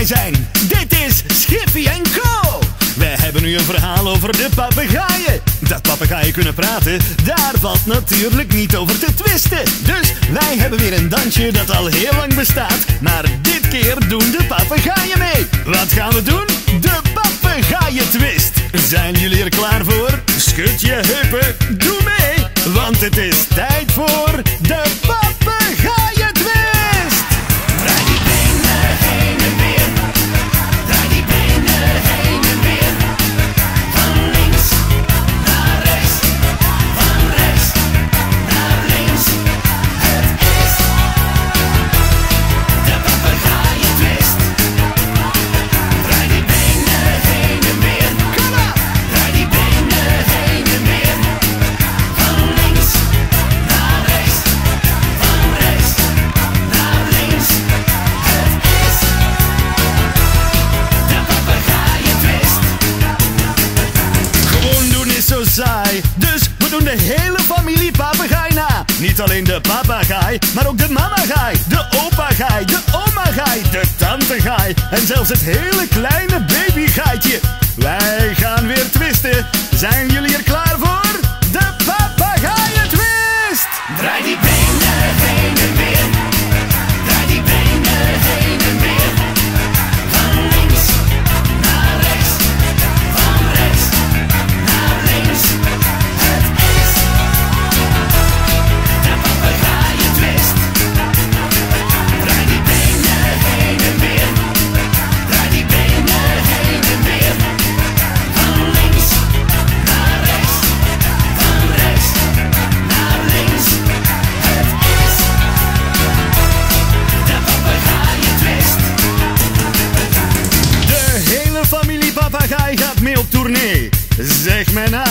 zijn. Dit is Schiffy & Co. Wij hebben nu een verhaal over de papegaaien. Dat papegaaien kunnen praten, daar valt natuurlijk niet over te twisten. Dus wij hebben weer een dansje dat al heel lang bestaat. Maar dit keer doen de papegaaien mee. Wat gaan we doen? De papegaaientwist. Zijn jullie er klaar voor? Schud je heupen, doe mee. Want het is tijd voor de papegaaientwist. Draai die benen heen en weer. Draai die benen heen en weer. Van links naar rechts. Van rechts naar links. Het is de papegaaientwist. Draai die benen heen en weer. Draai die benen heen en weer. Van links naar rechts. Van rechts naar links. Het is de papegaaientwist. Gewoon doen is zo saai, dus we doen de hele familie papegaai na. Niet alleen de papagaai, maar ook de mamagaai, de opagaai, de omagaai, de tantegaai en zelfs het hele kleine babygaaitje. Wij gaan weer twisten. Zijn jullie er klaar voor? De papegaaientwist! Draai die benen heen en weer. Draai die benen heen en weer. Van links naar rechts. Van rechts naar links. Het is de papegaaientwist. Draai die benen heen en weer. Draai die benen heen en weer. Van links naar rechts. Van rechts naar links. Het is de papegaaientwist. De hele familie papagaai gaat mee op tournee. Zeg mij na.